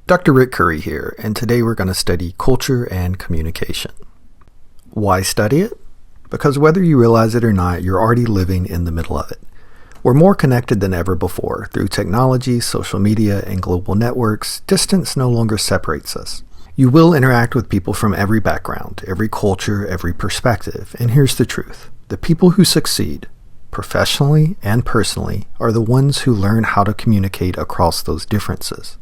Dr. Rick Curry here, and today we're going to study culture and communication. Why study it? Because whether you realize it or not, you're already living in the middle of it. We're more connected than ever before. Through technology, social media, and global networks, distance no longer separates us. You will interact with people from every background, every culture, every perspective, and here's the truth. The people who succeed, professionally and personally, are the ones who learn how to communicate across those differences.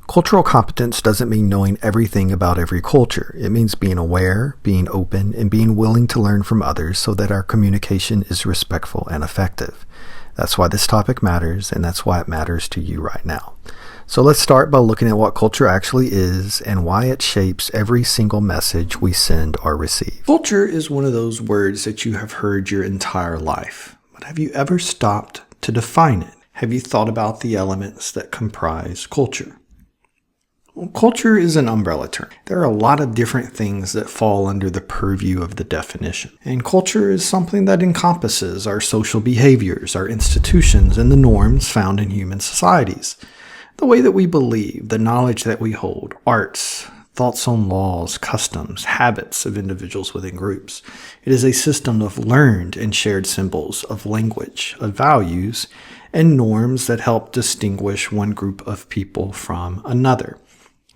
Cultural competence doesn't mean knowing everything about every culture. It means being aware, being open, and being willing to learn from others so that our communication is respectful and effective. That's why this topic matters, and that's why it matters to you right now. So let's start by looking at what culture actually is and why it shapes every single message we send or receive. Culture is one of those words that you have heard your entire life. But have you ever stopped to define it? Have you thought about the elements that comprise culture? Well, culture is an umbrella term. There are a lot of different things that fall under the purview of the definition. And culture is something that encompasses our social behaviors, our institutions, and the norms found in human societies. The way that we believe, the knowledge that we hold, arts, thoughts on laws, customs, habits of individuals within groups. It is a system of learned and shared symbols, of language, of values, and norms that help distinguish one group of people from another.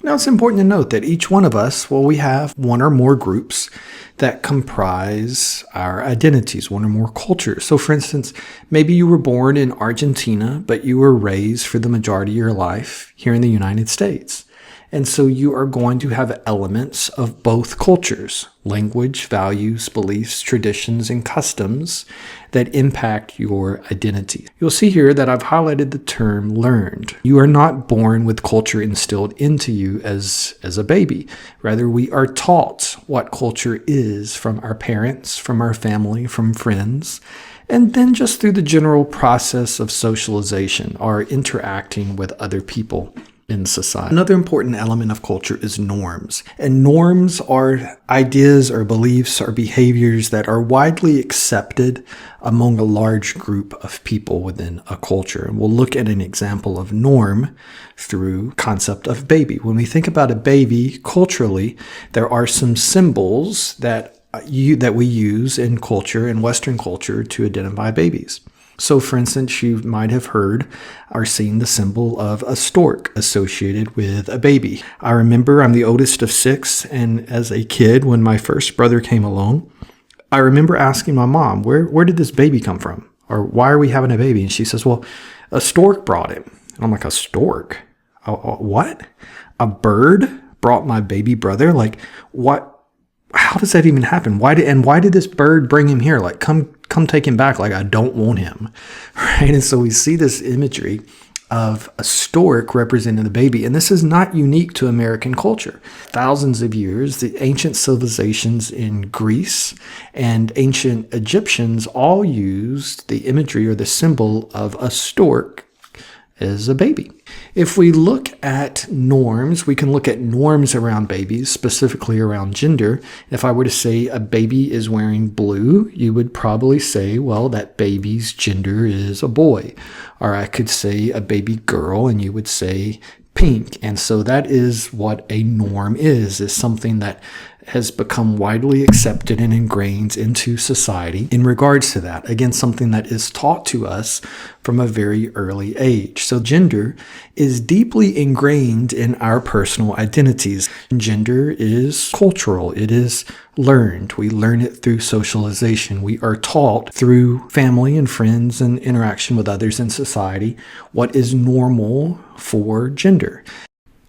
Now, it's important to note that each one of us, we have one or more groups that comprise our identities, one or more cultures. So, for instance, maybe you were born in Argentina, but you were raised for the majority of your life here in the United States. And so you are going to have elements of both cultures, language, values, beliefs, traditions, and customs that impact your identity. You'll see here that I've highlighted the term learned. You are not born with culture instilled into you as a baby. Rather, we are taught what culture is from our parents, from our family, from friends, and then just through the general process of socialization or interacting with other people in society. Another important element of culture is norms. And norms are ideas or beliefs or behaviors that are widely accepted among a large group of people within a culture. And we'll look at an example of norm through concept of baby. When we think about a baby culturally, there are some symbols that we use in culture, in Western culture, to identify babies. So, for instance, you might have heard or seen the symbol of a stork associated with a baby. I remember I'm the oldest of 6, and as a kid, when my first brother came along, I remember asking my mom, where did this baby come from? Or why are we having a baby? And she says, well, a stork brought him. And I'm like, a stork? What? A bird brought my baby brother? Like, what? How does that even happen? Why did this bird bring him here? Like, come take him back. Like, I don't want him, right? And so we see this imagery of a stork representing the baby. And this is not unique to American culture. Thousands of years, the ancient civilizations in Greece and ancient Egyptians all used the imagery or the symbol of a stork as a baby. If we look at norms, we can look at norms around babies, specifically around gender. If I were to say a baby is wearing blue, you would probably say, well, that baby's gender is a boy. Or I could say a baby girl, and you would say pink. And so that is what a norm is something that has become widely accepted and ingrained into society in regards to that. Again, something that is taught to us from a very early age. So gender is deeply ingrained in our personal identities. Gender is cultural. It is learned. We learn it through socialization. We are taught through family and friends and interaction with others in society what is normal for gender.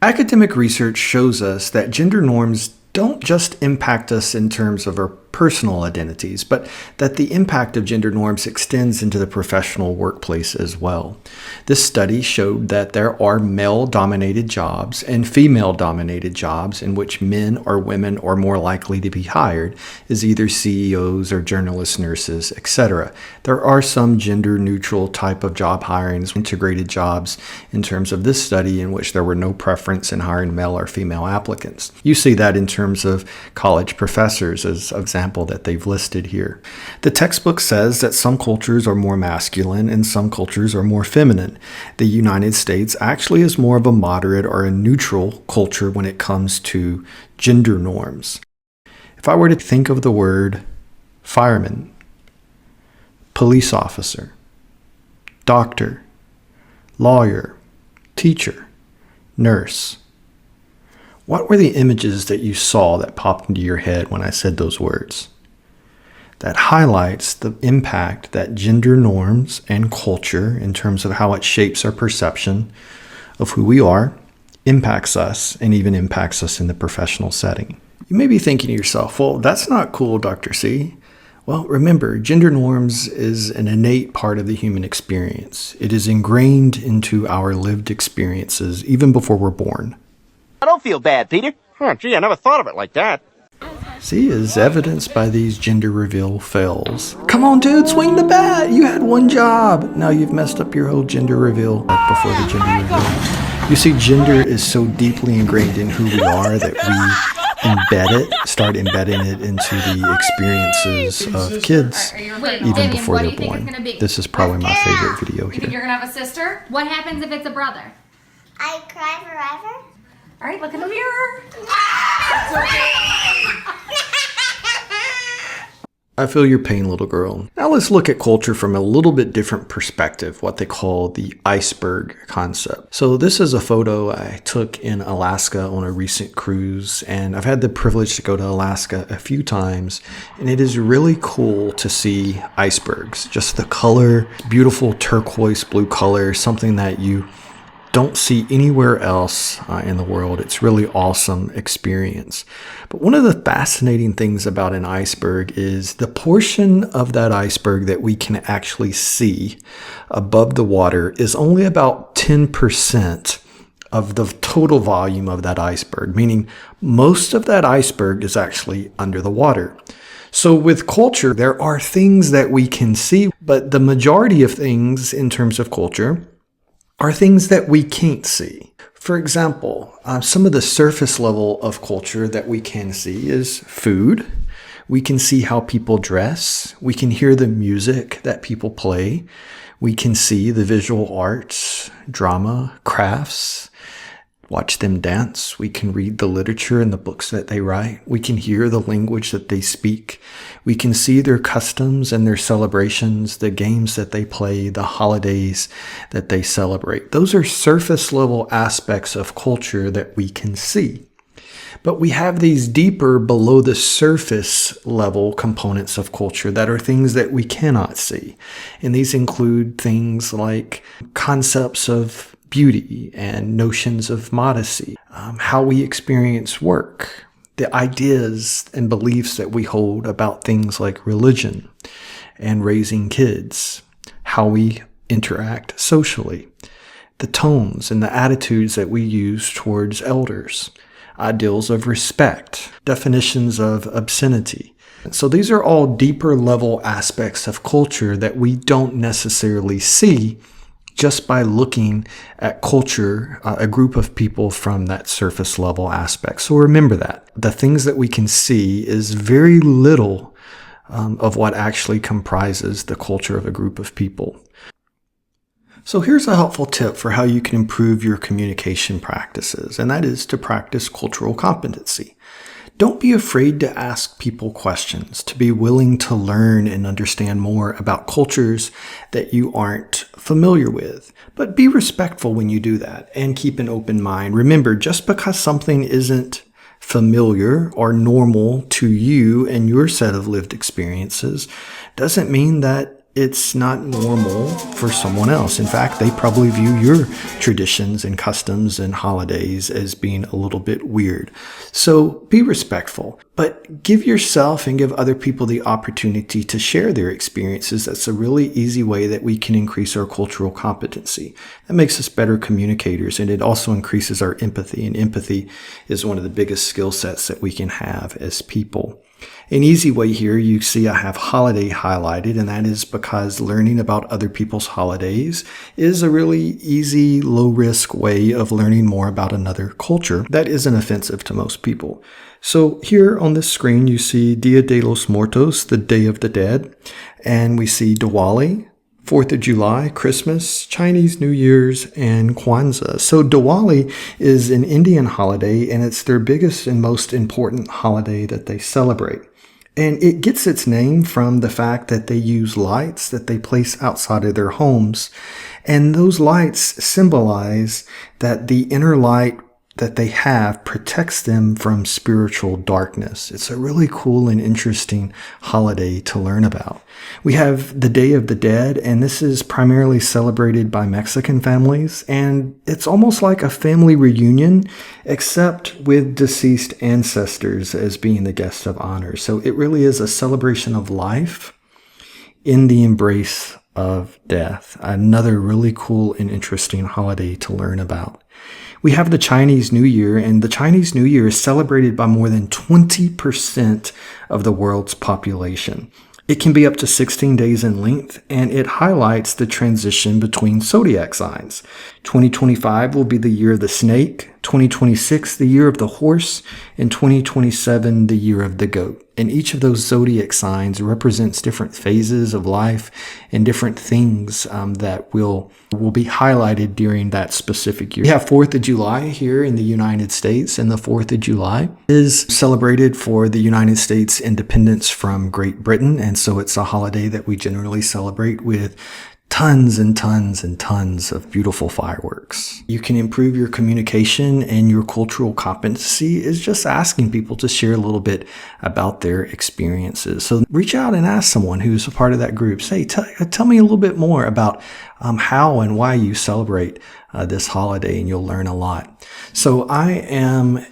Academic research shows us that gender norms don't just impact us in terms of our personal identities, but that the impact of gender norms extends into the professional workplace as well. This study showed that there are male-dominated jobs and female-dominated jobs in which men or women are more likely to be hired as either CEOs or journalists, nurses, etc. There are some gender-neutral type of job hirings, integrated jobs in terms of this study in which there were no preference in hiring male or female applicants. You see that in terms of college professors as examples example that they've listed here. The textbook says that some cultures are more masculine and some cultures are more feminine. The United States actually is more of a moderate or a neutral culture when it comes to gender norms. If I were to think of the word fireman, police officer, doctor, lawyer, teacher, nurse, what were the images that you saw that popped into your head when I said those words? That highlights the impact that gender norms and culture, in terms of how it shapes our perception of who we are, impacts us and even impacts us in the professional setting. You may be thinking to yourself, well, that's not cool, Dr. C. Well, remember, gender norms is an innate part of the human experience. It is ingrained into our lived experiences even before we're born. I don't feel bad, Peter. Gee, I never thought of it like that. See, as evidenced by these gender reveal fails. Come on, dude, swing the bat. You had one job. Now you've messed up your whole gender reveal before the gender reveal. You see, gender is so deeply ingrained in who we are that we start embedding it into the experiences of kids even before they're born. This is probably my favorite video You think here. you're gonna have a sister? What happens if it's a brother? I cry forever. All right, look in the mirror. I feel your pain, little girl. Now let's look at culture from a little bit different perspective, what they call the iceberg concept. So this is a photo I took in Alaska on a recent cruise, and I've had the privilege to go to Alaska a few times, and it is really cool to see icebergs. Just the color, beautiful turquoise blue color, something that you don't see anywhere else in the world. It's really awesome experience. But one of the fascinating things about an iceberg is the portion of that iceberg that we can actually see above the water is only about 10% of the total volume of that iceberg, meaning most of that iceberg is actually under the water. So with culture, there are things that we can see, but the majority of things in terms of culture are things that we can't see. For example, some of the surface level of culture that we can see is food. We can see how people dress. We can hear the music that people play. We can see the visual arts, drama, crafts, watch them dance. We can read the literature and the books that they write. We can hear the language that they speak. We can see their customs and their celebrations, the games that they play, the holidays that they celebrate. Those are surface level aspects of culture that we can see. But we have these deeper, below the surface level components of culture that are things that we cannot see. And these include things like concepts of beauty and notions of modesty, how we experience work, the ideas and beliefs that we hold about things like religion and raising kids, how we interact socially, the tones and the attitudes that we use towards elders, ideals of respect, definitions of obscenity. So these are all deeper level aspects of culture that we don't necessarily see just by looking at culture, a group of people from that surface level aspect. So remember that. The things that we can see is very little of what actually comprises the culture of a group of people. So here's a helpful tip for how you can improve your communication practices, and that is to practice cultural competency. Don't be afraid to ask people questions, to be willing to learn and understand more about cultures that you aren't familiar with. But be respectful when you do that and keep an open mind. Remember, just because something isn't familiar or normal to you and your set of lived experiences doesn't mean that it's not normal for someone else. In fact, they probably view your traditions and customs and holidays as being a little bit weird. So be respectful, but give yourself and give other people the opportunity to share their experiences. That's a really easy way that we can increase our cultural competency. That makes us better communicators, and it also increases our empathy. And empathy is one of the biggest skill sets that we can have as people. An easy way here, you see I have holiday highlighted, and that is because learning about other people's holidays is a really easy, low-risk way of learning more about another culture that isn't offensive to most people. So here on this screen, you see Dia de los Muertos, the Day of the Dead, and we see Diwali, 4th of July, Christmas, Chinese New Year's, and Kwanzaa. So Diwali is an Indian holiday, and it's their biggest and most important holiday that they celebrate. And it gets its name from the fact that they use lights that they place outside of their homes. And those lights symbolize that the inner light that they have protects them from spiritual darkness. It's a really cool and interesting holiday to learn about. We have the Day of the Dead, and this is primarily celebrated by Mexican families, and it's almost like a family reunion, except with deceased ancestors as being the guest of honor. So it really is a celebration of life in the embrace of death. Another really cool and interesting holiday to learn about. We have the Chinese New Year, and the Chinese New Year is celebrated by more than 20% of the world's population. It can be up to 16 days in length, and it highlights the transition between zodiac signs. 2025 will be the year of the snake, 2026 the year of the horse, and 2027 the year of the goat. And each of those zodiac signs represents different phases of life and different things that will be highlighted during that specific year. We have 4th of July here in the United States, and the 4th of July is celebrated for the United States independence from Great Britain, and so it's a holiday that we generally celebrate with tons and tons and tons of beautiful fireworks. You can improve your communication and your cultural competency is just asking people to share a little bit about their experiences. So reach out and ask someone who's a part of that group. Say, tell me a little bit more about how and why you celebrate this holiday, and you'll learn a lot. So I am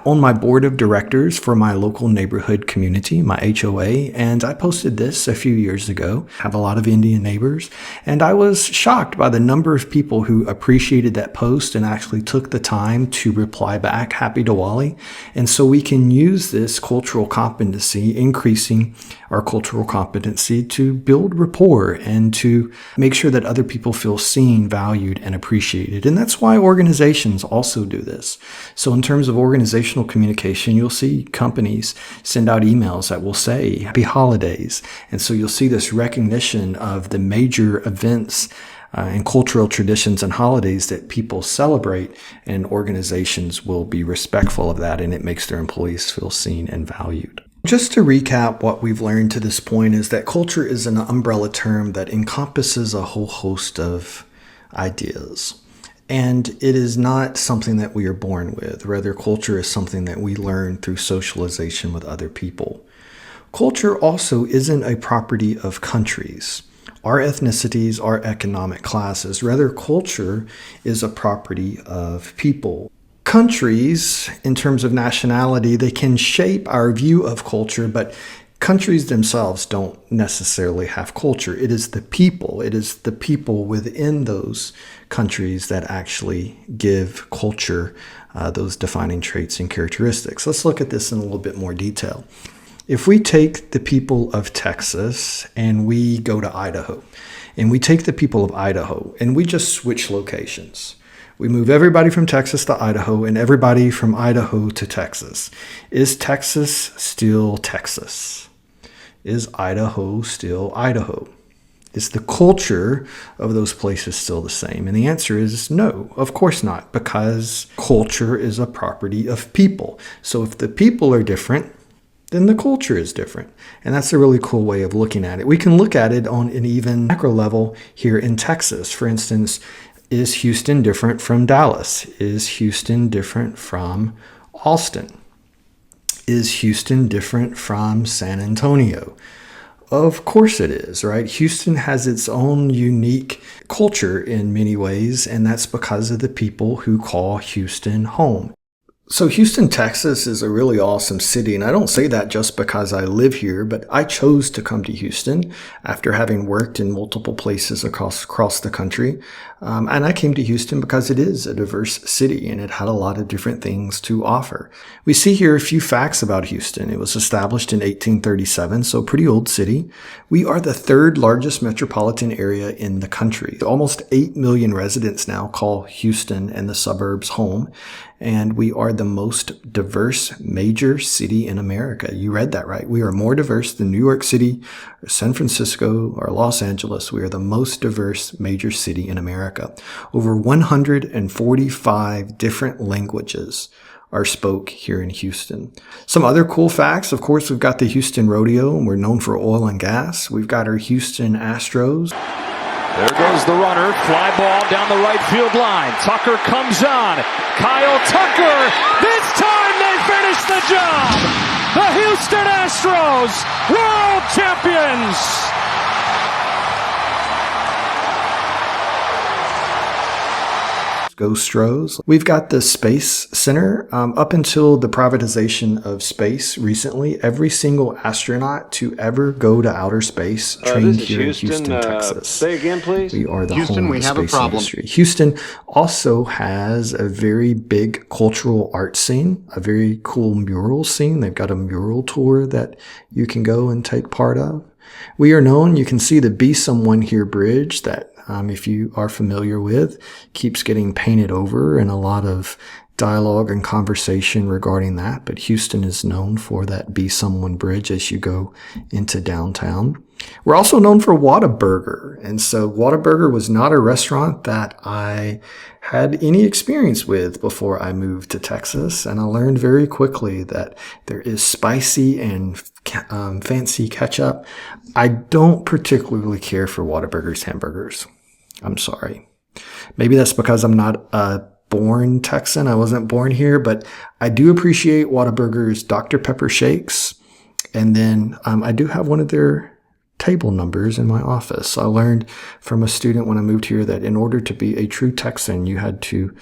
on my board of directors for my local neighborhood community, my HOA, and I posted this a few years ago. I have a lot of Indian neighbors, and I was shocked by the number of people who appreciated that post and actually took the time to reply back, Happy Diwali. And so we can use this cultural competency, increasing our cultural competency, to build rapport and to make sure that other people feel seen, valued, and appreciated. And that's why organizations also do this. So in terms of organizational communication, you'll see companies send out emails that will say Happy Holidays. And so you'll see this recognition of the major events and cultural traditions and holidays that people celebrate, and organizations will be respectful of that, and it makes their employees feel seen and valued. Just to recap, what we've learned to this point is that culture is an umbrella term that encompasses a whole host of ideas. And it is not something that we are born with. Rather, culture is something that we learn through socialization with other people. Culture also isn't a property of countries, our ethnicities, our economic classes. Rather, culture is a property of people. Countries, in terms of nationality, they can shape our view of culture, but countries themselves don't necessarily have culture. It is the people. It is the people within those countries that actually give culture those defining traits and characteristics. Let's look at this in a little bit more detail. If we take the people of Texas and we go to Idaho, and we take the people of Idaho and we just switch locations. We move everybody from Texas to Idaho and everybody from Idaho to Texas. Is Texas still Texas? Is Idaho still Idaho? Is the culture of those places still the same? And the answer is no, of course not, because culture is a property of people. So if the people are different, then the culture is different. And that's a really cool way of looking at it. We can look at it on an even macro level here in Texas. For instance, is Houston different from Dallas? Is Houston different from Austin? Is Houston different from San Antonio? Of course it is, right? Houston has its own unique culture in many ways, and that's because of the people who call Houston home. So Houston, Texas is a really awesome city, and I don't say that just because I live here, but I chose to come to Houston after having worked in multiple places across the country. And I came to Houston because it is a diverse city and it had a lot of different things to offer. We see here a few facts about Houston. It was established in 1837, so a pretty old city. We are the third largest metropolitan area in the country. Almost 8 million residents now call Houston and the suburbs home. And we are the most diverse major city in America. You read that right. We are more diverse than New York City, or San Francisco, or Los Angeles. We are the most diverse major city in America. Over 145 different languages are spoke here in Houston. Some other cool facts, of course, we've got the Houston Rodeo, and we're known for oil and gas. We've got our Houston Astros. There goes the runner, fly ball down the right field line. Tucker comes on. Kyle Tucker, this time they finish the job. The Houston Astros, world champions. Go Stros. We've got the Space Center. Up until the privatization of space recently, every single astronaut to ever go to outer space trained here in Houston, Texas. Say again, please. We are the Houston, home we of the have a space problem. industry. Houston also has a very big cultural art scene, a very cool mural scene. They've got a mural tour that you can go and take part of. We are known, you can see the Be Someone Here bridge that if you are familiar with, keeps getting painted over and a lot of dialogue and conversation regarding that. But Houston is known for that Be Someone bridge as you go into downtown. We're also known for Whataburger. And so Whataburger was not a restaurant that I had any experience with before I moved to Texas. And I learned very quickly that there is spicy and fancy ketchup. I don't particularly care for Whataburger's hamburgers. I'm sorry. Maybe that's because I'm not a born Texan. I wasn't born here, but I do appreciate Whataburger's Dr. Pepper shakes. And then I do have one of their table numbers in my office. I learned from a student when I moved here that in order to be a true Texan, you had to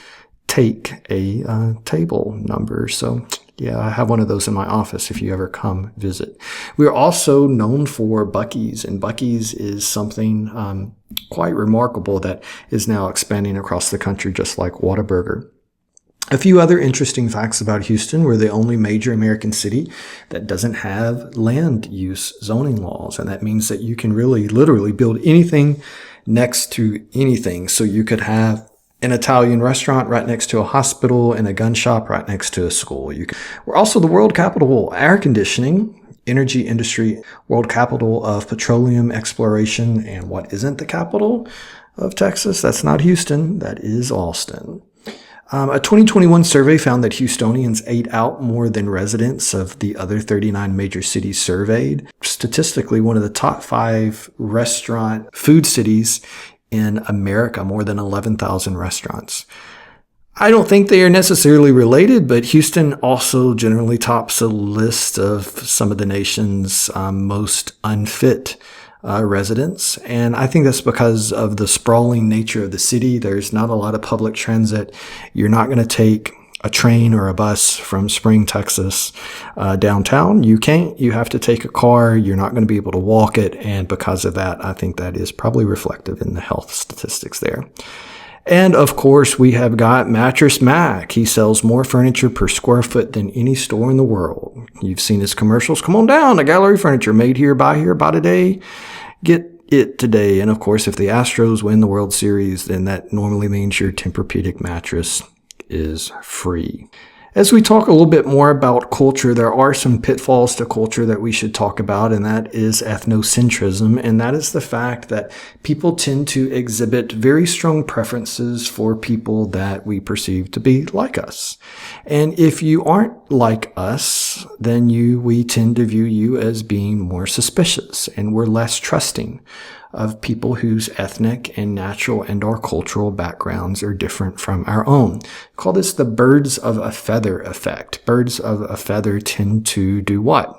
take a table number. So yeah, I have one of those in my office if you ever come visit. We're also known for Buc-ee's, and Buc-ee's is something quite remarkable that is now expanding across the country, just like Whataburger. A few other interesting facts about Houston. We're the only major American city that doesn't have land use zoning laws, and that means that you can really literally build anything next to anything. So you could have an Italian restaurant right next to a hospital and a gun shop right next to a school. We're also the world capital of air conditioning, energy industry, world capital of petroleum exploration. And what isn't the capital of Texas? That's not Houston. That is Austin. A 2021 survey found that Houstonians ate out more than residents of the other 39 major cities surveyed. Statistically, one of the top 5 restaurant food cities in America, more than 11,000 restaurants. I don't think they are necessarily related, but Houston also generally tops a list of some of the nation's most unfit residents. And I think that's because of the sprawling nature of the city. There's not a lot of public transit. You're not going to take a train or a bus from Spring, Texas, downtown. You can't. You have to take a car. You're not going to be able to walk it. And because of that, I think that is probably reflective in the health statistics there. And of course, we have got Mattress Mac. He sells more furniture per square foot than any store in the world. You've seen his commercials. Come on down to Gallery Furniture. Made here, buy today. Get it today. And of course, if the Astros win the World Series, then that normally means your Tempur-Pedic mattress is free. As we talk a little bit more about culture, there are some pitfalls to culture that we should talk about, and that is ethnocentrism, and that is the fact that people tend to exhibit very strong preferences for people that we perceive to be like us. And if you aren't like us, then we tend to view you as being more suspicious, and we're less trusting of people whose ethnic and natural and or cultural backgrounds are different from our own. We call this the birds of a feather effect. Birds of a feather tend to do what?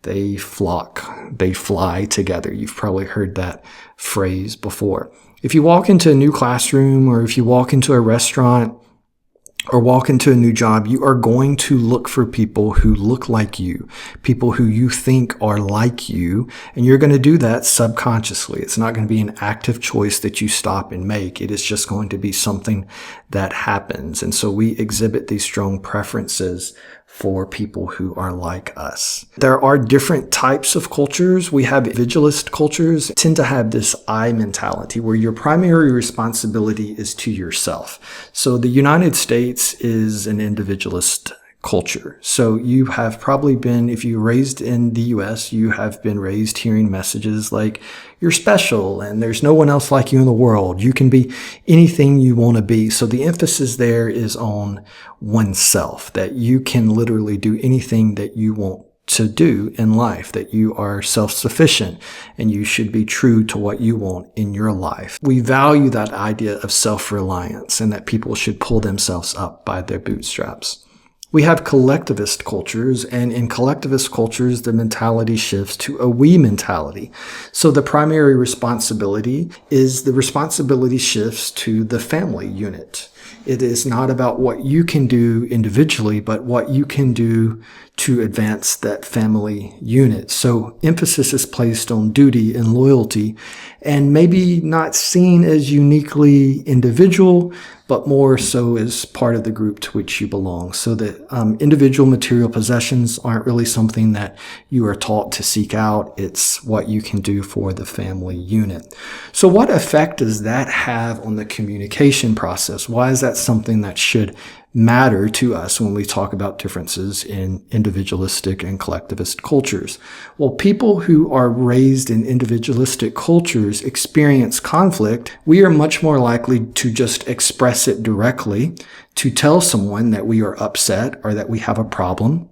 They flock. They fly together. You've probably heard that phrase before. If you walk into a new classroom or if you walk into a restaurant, or walk into a new job, you are going to look for people who look like you, people who you think are like you, and you're going to do that subconsciously. It's not going to be an active choice that you stop and make. It is just going to be something that happens. And so we exhibit these strong preferences for people who are like us. There are different types of cultures. We have individualist cultures tend to have this I mentality where your primary responsibility is to yourself. So the United States is an individualist culture. So you have probably been, if you're raised in the US, you have been raised hearing messages like you're special and there's no one else like you in the world. You can be anything you want to be. So the emphasis there is on oneself, that you can literally do anything that you want to do in life, that you are self-sufficient and you should be true to what you want in your life. We value that idea of self-reliance and that people should pull themselves up by their bootstraps. We have collectivist cultures, and in collectivist cultures, the mentality shifts to a we mentality. So the primary responsibility shifts to the family unit. It is not about what you can do individually, but what you can do to advance that family unit. So emphasis is placed on duty and loyalty, and maybe not seen as uniquely individual, but more so as part of the group to which you belong. So that individual material possessions aren't really something that you are taught to seek out. It's what you can do for the family unit. So what effect does that have on the communication process? Why is that something that should matter to us when we talk about differences in individualistic and collectivist cultures? Well, people who are raised in individualistic cultures experience conflict. We are much more likely to just express it directly, to tell someone that we are upset or that we have a problem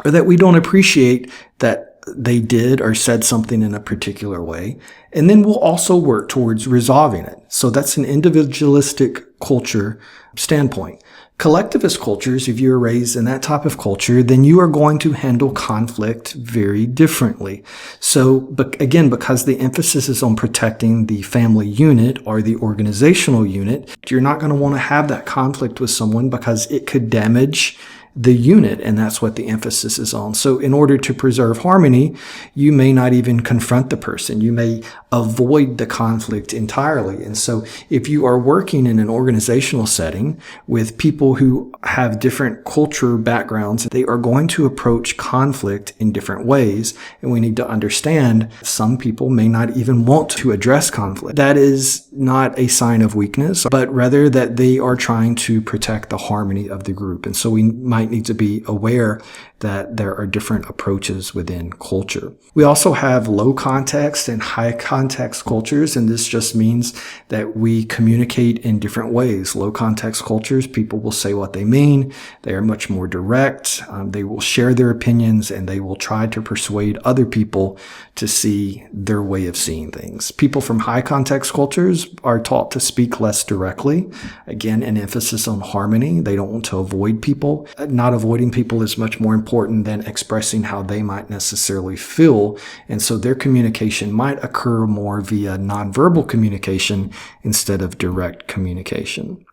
or that we don't appreciate that they did or said something in a particular way. And then we'll also work towards resolving it. So that's an individualistic culture standpoint. Collectivist cultures, if you're raised in that type of culture, then you are going to handle conflict very differently. So again, because the emphasis is on protecting the family unit or the organizational unit, you're not going to want to have that conflict with someone because it could damage the unit, and that's what the emphasis is on. So in order to preserve harmony, you may not even confront the person. You may avoid the conflict entirely. And so if you are working in an organizational setting with people who have different culture backgrounds, they are going to approach conflict in different ways. And we need to understand some people may not even want to address conflict. That is not a sign of weakness, but rather that they are trying to protect the harmony of the group. And so we might need to be aware that there are different approaches within culture. We also have low context and high context cultures, and this just means that we communicate in different ways. Low context cultures, people will say what they mean. They are much more direct. They will share their opinions, and they will try to persuade other people to see their way of seeing things. People from high context cultures are taught to speak less directly. Again, an emphasis on harmony. They don't want to avoid people. Not avoiding people is much more important than expressing how they might necessarily feel. And so their communication might occur more via nonverbal communication instead of direct communication.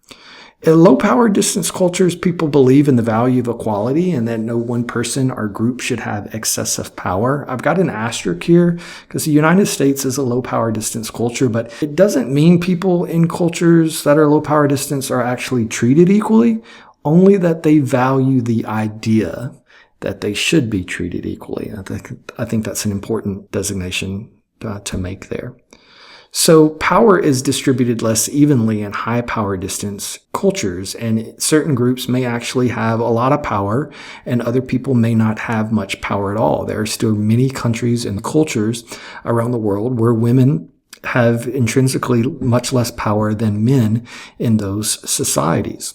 In low power distance cultures, people believe in the value of equality and that no one person or group should have excessive power. I've got an asterisk here because the United States is a low power distance culture, but it doesn't mean people in cultures that are low power distance are actually treated equally, only that they value the idea that they should be treated equally. I think that's an important designation to make there. So power is distributed less evenly in high power distance cultures, and certain groups may actually have a lot of power and other people may not have much power at all. There are still many countries and cultures around the world where women have intrinsically much less power than men in those societies.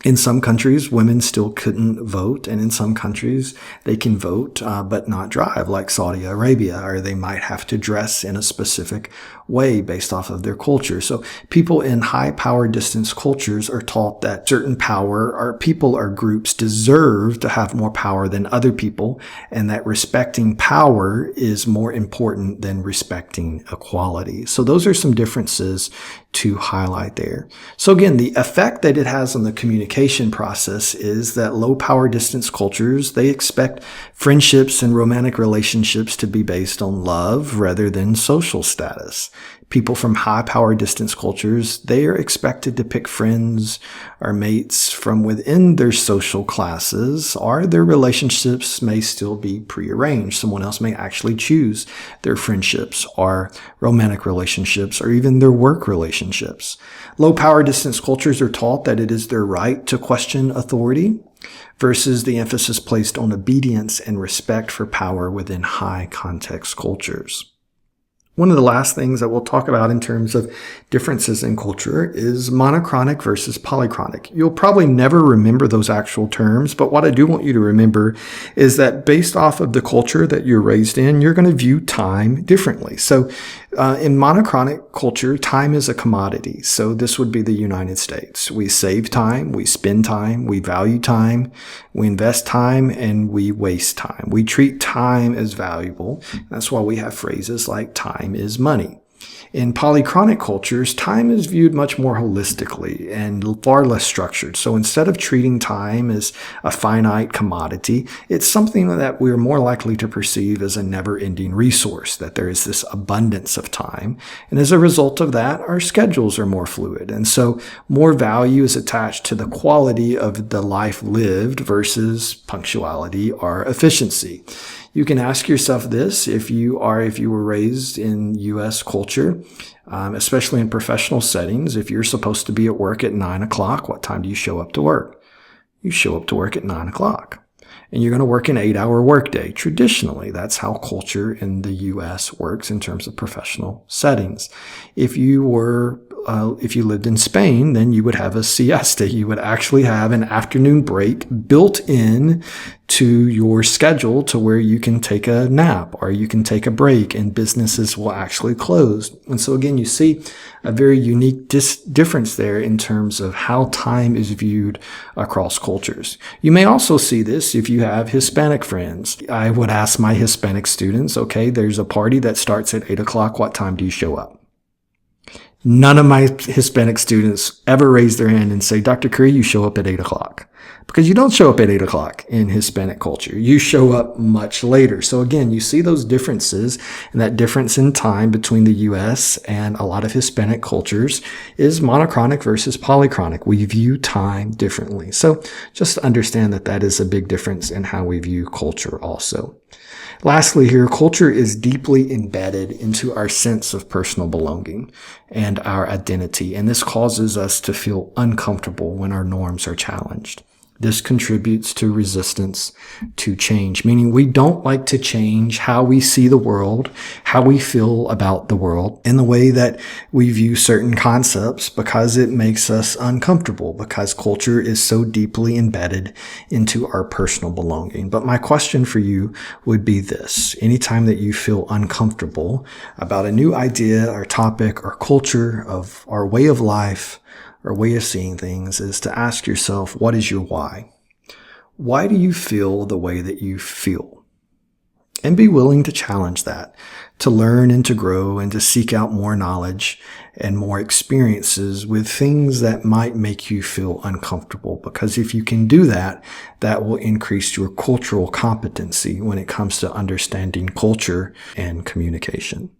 In some countries, women still couldn't vote, and in some countries, they can vote but not drive, like Saudi Arabia, or they might have to dress in a specific way based off of their culture. So people in high power distance cultures are taught that certain power or people or groups deserve to have more power than other people, and that respecting power is more important than respecting equality. So those are some differences to highlight there. So again, the effect that it has on the communication process is that low power distance cultures, they expect friendships and romantic relationships to be based on love rather than social status. People from high power distance cultures, they are expected to pick friends or mates from within their social classes, or their relationships may still be prearranged. Someone else may actually choose their friendships or romantic relationships or even their work relationships. Low power distance cultures are taught that it is their right to question authority versus the emphasis placed on obedience and respect for power within high context cultures. One of the last things that we'll talk about in terms of differences in culture is monochronic versus polychronic. You'll probably never remember those actual terms, but what I do want you to remember is that based off of the culture that you're raised in, you're going to view time differently. So in monochronic culture, time is a commodity. So this would be the United States. We save time, we spend time, we value time, we invest time, and we waste time. We treat time as valuable. That's why we have phrases like time is money. In polychronic cultures, time is viewed much more holistically and far less structured. So instead of treating time as a finite commodity, it's something that we're more likely to perceive as a never-ending resource, that there is this abundance of time. And as a result of that, our schedules are more fluid. And so more value is attached to the quality of the life lived versus punctuality or efficiency. You can ask yourself this if you were raised in U.S. culture, especially in professional settings. If you're supposed to be at work at 9 o'clock, what time do you show up to work? You show up to work at 9 o'clock. And you're going to work an 8-hour workday. Traditionally, that's how culture in the U.S. works in terms of professional settings. If you lived in Spain, then you would have a siesta. You would actually have an afternoon break built in to your schedule to where you can take a nap or you can take a break, and businesses will actually close. And so again, you see a very unique difference there in terms of how time is viewed across cultures. You may also see this if you have Hispanic friends. I would ask my Hispanic students, okay, there's a party that starts at 8 o'clock. What time do you show up? None of my Hispanic students ever raise their hand and say, Dr. Curry, you show up at 8 o'clock. Because you don't show up at 8 o'clock in Hispanic culture. You show up much later. So again, you see those differences, and that difference in time between the U.S. and a lot of Hispanic cultures is monochronic versus polychronic. We view time differently. So just understand that that is a big difference in how we view culture also. Lastly here, culture is deeply embedded into our sense of personal belonging and our identity, and this causes us to feel uncomfortable when our norms are challenged. This contributes to resistance to change, meaning we don't like to change how we see the world, how we feel about the world, in the way that we view certain concepts, because it makes us uncomfortable, because culture is so deeply embedded into our personal belonging. But my question for you would be this: anytime that you feel uncomfortable about a new idea or topic or culture of our way of life, or way of seeing things, is to ask yourself, what is your why? Why do you feel the way that you feel? And be willing to challenge that, to learn and to grow and to seek out more knowledge and more experiences with things that might make you feel uncomfortable. Because if you can do that, that will increase your cultural competency when it comes to understanding culture and communication.